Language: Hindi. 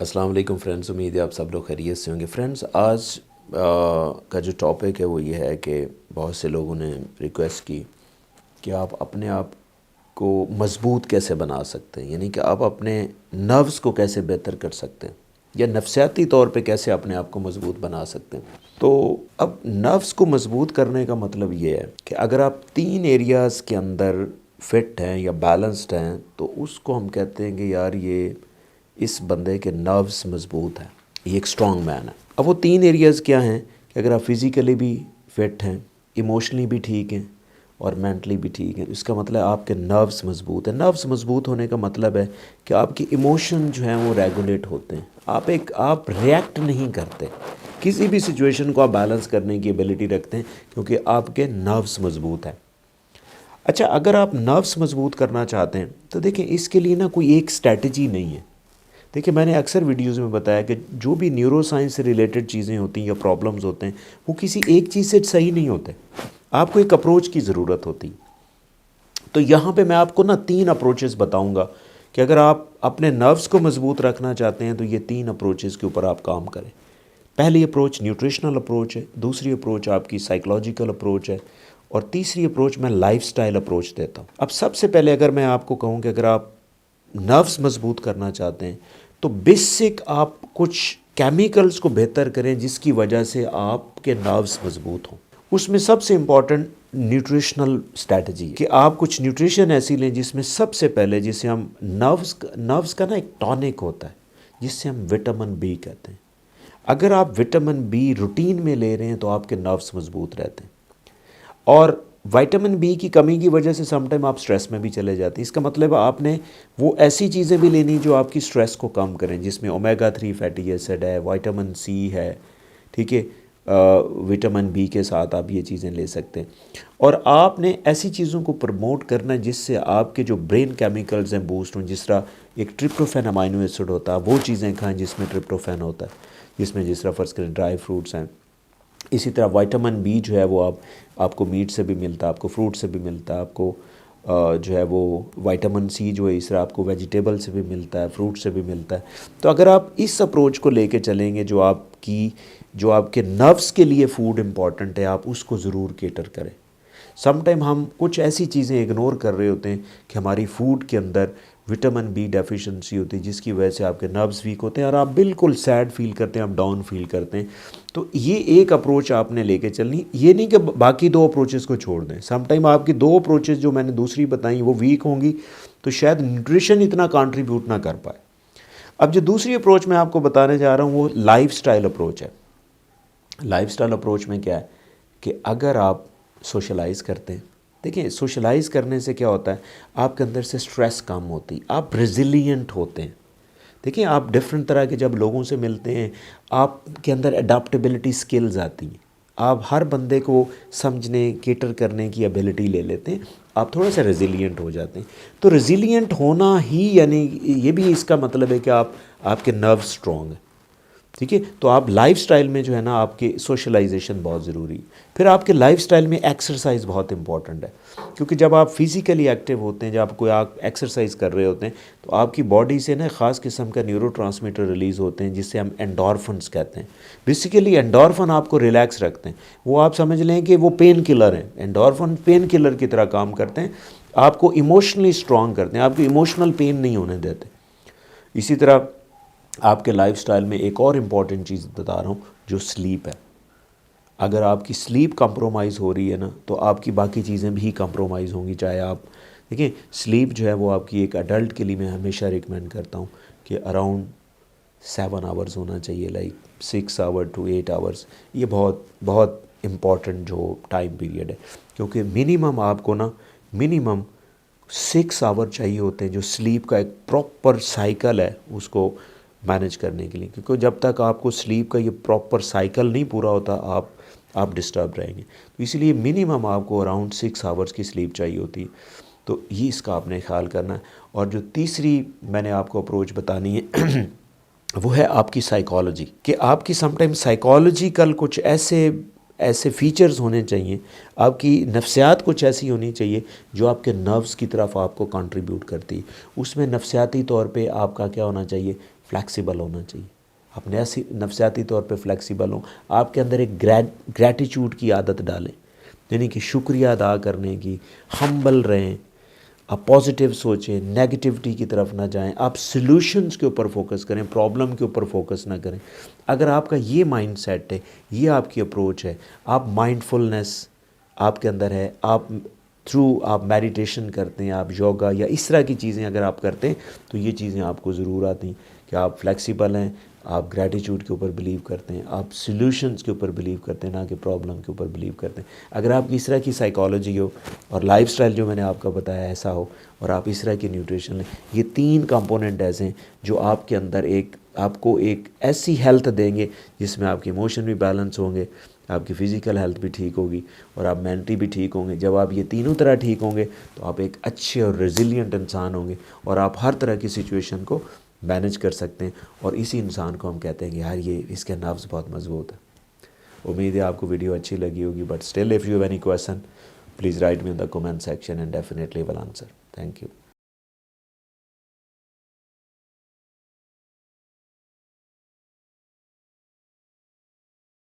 अस्सलाम वालेकुम फ्रेंड्स, उम्मीद है आप सब लोग खैरियत से होंगे। फ्रेंड्स, आज का जो टॉपिक है वो ये है कि बहुत से लोगों ने रिक्वेस्ट की कि आप अपने आप को मज़बूत कैसे बना सकते हैं, यानी कि आप अपने नर्व्स को कैसे बेहतर कर सकते हैं या नफसियाती तौर पे कैसे अपने आप को मज़बूत बना सकते हैं। तो अब नर्व्स को मज़बूत करने का मतलब ये है कि अगर आप 3 एरियाज़ के अंदर फिट हैं या बैलेंस्ड हैं तो उसको हम कहते हैं कि यार ये इस बंदे के नर्व्स मज़बूत हैं, ये एक स्ट्रॉन्ग मैन है। अब वो 3 एरियाज़ क्या हैं कि अगर आप फिज़िकली भी फिट हैं, इमोशनली भी ठीक हैं और मेंटली भी ठीक हैं, इसका मतलब आपके नर्व्स मज़बूत हैं। नर्व्स मज़बूत होने का मतलब है कि आपकी इमोशन जो हैं वो रेगुलेट होते हैं, आप रिएक्ट नहीं करते, किसी भी सिचुएशन को आप बैलेंस करने की एबिलिटी रखते हैं क्योंकि आपके नर्व्स मज़बूत हैं। अच्छा, अगर आप नर्व्स मज़बूत करना चाहते हैं तो देखिए इसके लिए ना कोई एक स्ट्रैटेजी नहीं है। देखिए, मैंने अक्सर वीडियोस में बताया कि जो भी न्यूरो साइंस से रिलेटेड चीज़ें होती हैं या प्रॉब्लम्स होते हैं वो किसी एक चीज़ से सही नहीं होते, आपको एक अप्रोच की ज़रूरत होती है। तो यहाँ पे मैं आपको ना 3 अप्रोचेस बताऊँगा कि अगर आप अपने नर्व्स को मज़बूत रखना चाहते हैं तो ये 3 अप्रोचेस के ऊपर आप काम करें। पहली अप्रोच न्यूट्रिशनल अप्रोच है, दूसरी अप्रोच आपकी साइकोलॉजिकल अप्रोच है और तीसरी अप्रोच मैं लाइफस्टाइल अप्रोच देता हूँ। अब सबसे पहले अगर मैं आपको कहूँ कि अगर आप नर्व्स मज़बूत करना चाहते हैं तो बेसिक आप कुछ केमिकल्स को बेहतर करें जिसकी वजह से आपके नर्व्स मज़बूत हों। उसमें सबसे इम्पॉर्टेंट न्यूट्रिशनल स्ट्रैटेजी कि आप कुछ न्यूट्रिशन ऐसी लें जिसमें सबसे पहले जिसे हम नर्व्स का ना एक टॉनिक होता है जिससे हम विटामिन बी कहते हैं। अगर आप विटामिन बी रूटीन में ले रहे हैं तो आपके नर्व्स मज़बूत रहते हैं। और विटामिन बी की कमी की वजह से समटाइम आप स्ट्रेस में भी चले जाते हैं। इसका मतलब आपने वो ऐसी चीज़ें भी लेनी जो आपकी स्ट्रेस को कम करें, जिसमें ओमेगा 3 फैटी एसिड है, विटामिन सी है, ठीक है। विटामिन बी के साथ आप ये चीज़ें ले सकते हैं। और आपने ऐसी चीज़ों को प्रमोट करना है जिससे आपके जो ब्रेन केमिकल्स हैं बूस्ट हों। जिस तरह एक ट्रिप्टोफैन अमाइनो एसिड होता है, वो चीज़ें खाएं जिसमें ट्रिप्टोफैन होता है, जिसमें जिस तरह फ़र्ज़ करें ड्राई फ्रूट्स हैं। इसी तरह विटामिन बी जो है वो आपको मीट से भी मिलता है, आपको फ्रूट से भी मिलता है, आपको जो है वो विटामिन सी जो है इस तरह आपको वेजिटेबल से भी मिलता है, फ्रूट से भी मिलता है। तो अगर आप इस अप्रोच को लेके चलेंगे जो आपके नर्व्स के लिए फूड इम्पॉर्टेंट है, आप उसको ज़रूर केटर करें। समटाइम हम कुछ ऐसी चीज़ें इग्नोर कर रहे होते हैं कि हमारी फूड के अंदर विटामिन बी डेफिशिएंसी होती है जिसकी वजह से आपके नर्व्स वीक होते हैं और आप बिल्कुल सैड फील करते हैं, आप डाउन फील करते हैं। तो ये एक अप्रोच आपने लेके चलनी, ये नहीं कि बाकी 2 अप्रोचेस को छोड़ दें। समटाइम आपकी 2 अप्रोचेस जो मैंने दूसरी बताई वो वीक होंगी तो शायद न्यूट्रिशन इतना कंट्रीब्यूट ना कर पाए। अब जो दूसरी अप्रोच मैं आपको बताने जा रहा हूँ वो लाइफस्टाइल अप्रोच है। लाइफस्टाइल अप्रोच में क्या है कि अगर आप सोशलाइज़ करते हैं, देखिए सोशलाइज़ करने से क्या होता है, आपके अंदर से स्ट्रेस कम होती, आप रेजिलिएंट होते हैं। देखिए, आप डिफरेंट तरह के जब लोगों से मिलते हैं आपके अंदर अडाप्टेबिलिटी स्किल्स आती हैं, आप हर बंदे को समझने केटर करने की एबिलिटी ले लेते हैं, आप थोड़ा सा रेजिलिएंट हो जाते हैं। तो रेजिलिएंट होना ही यानी ये भी इसका मतलब है कि आपके नर्व स्ट्रॉन्ग है, ठीक है। तो आप लाइफस्टाइल में जो है ना आपके सोशलाइजेशन बहुत ज़रूरी है। फिर आपके लाइफस्टाइल में एक्सरसाइज बहुत इंपॉर्टेंट है क्योंकि जब आप फिज़िकली एक्टिव होते हैं, जब कोई आप एक्सरसाइज कर रहे होते हैं तो आपकी बॉडी से ना ख़ास किस्म का न्यूरोट्रांसमीटर रिलीज़ होते हैं जिससे हम एंडोर्फिन्स कहते हैं। बेसिकली एंडोर्फिन आपको रिलैक्स रखते हैं, वो आप समझ लें कि वो पेन किलर हैं। एंडोर्फिन पेन किलर की तरह काम करते हैं, आपको इमोशनली स्ट्रॉन्ग करते हैं, आपको इमोशनल पेन नहीं होने देते। इसी तरह आपके लाइफस्टाइल में एक और इम्पॉर्टेंट चीज़ बता रहा हूँ जो स्लीप है। अगर आपकी स्लीप कंप्रोमाइज़ हो रही है ना तो आपकी बाकी चीज़ें भी कंप्रोमाइज़ होंगी। चाहे आप देखिए, स्लीप जो है वो आपकी एक अडल्ट के लिए मैं हमेशा रिकमेंड करता हूँ कि अराउंड 7 आवर्स होना चाहिए, लाइक 6 आवर टू 8 आवर्स। ये बहुत बहुत इम्पॉर्टेंट जो टाइम पीरियड है क्योंकि मिनिमम आपको ना मिनिमम 6 आवर चाहिए होते हैं जो स्लीप का एक प्रॉपर साइकिल है उसको मैनेज करने के लिए। क्योंकि जब तक आपको स्लीप का ये प्रॉपर साइकिल नहीं पूरा होता आप डिस्टर्ब रहेंगे। तो इसीलिए मिनिमम आपको अराउंड 6 आवर्स की स्लीप चाहिए होती है। तो ये इसका आपने ख्याल करना है। और जो तीसरी मैंने आपको अप्रोच बतानी है वो है आपकी साइकोलॉजी, कि आपकी समटाइम साइकोलॉजिकल कुछ ऐसे फीचर्स होने चाहिए, आपकी नफ्सियात कुछ ऐसी होनी चाहिए जो आपके नर्व्स की तरफ आपको कंट्रीब्यूट करती है। उसमें नफ्सियाती तौर पे आपका क्या होना चाहिए, फ्लेक्सिबल होना चाहिए। अपने ऐसी नफसियाती तौर पे फ्लेक्सिबल हों, आपके अंदर एक ग्रैटिट्यूड की आदत डालें, यानी कि शुक्रिया अदा करने की, हम्बल रहें, आप पॉजिटिव सोचें, नेगेटिविटी की तरफ ना जाएं, आप सॉल्यूशंस के ऊपर फोकस करें, प्रॉब्लम के ऊपर फोकस ना करें। अगर आपका ये माइंड सेट है, ये आपकी अप्रोच है, आप माइंडफुलनेस आपके अंदर है, आप थ्रू आप मेडिटेशन करते हैं, आप योगा या इस तरह की चीज़ें अगर आप करते हैं तो ये चीज़ें आपको ज़रूर आती कि आप फ्लेक्सिबल हैं, आप ग्रैटिट्यूड के ऊपर बिलीव करते हैं, आप सॉल्यूशंस के ऊपर बिलीव करते हैं, ना कि प्रॉब्लम के ऊपर बिलीव करते हैं। अगर आपकी इस तरह की साइकोलॉजी हो और लाइफस्टाइल जो मैंने आपका बताया ऐसा हो और आप इस तरह की न्यूट्रिशन लें, ये 3 कंपोनेंट ऐसे हैं जो आपके अंदर आपको एक ऐसी हेल्थ देंगे जिसमें आपके इमोशन भी बैलेंस होंगे, आपकी फ़िज़िकल हेल्थ भी ठीक होगी और आप मेंटली भी ठीक होंगे। जब आप ये तीनों तरह ठीक होंगे तो आप एक अच्छे और रेजिलिएंट इंसान होंगे और आप हर तरह की सिचुएशन को मैनेज कर सकते हैं। और इसी इंसान को हम कहते हैं कि यार ये इसके नर्व्स बहुत मजबूत है। उम्मीद है आपको वीडियो अच्छी लगी होगी, but still if you have any question please write me in the comment section and definitely will answer. Thank you.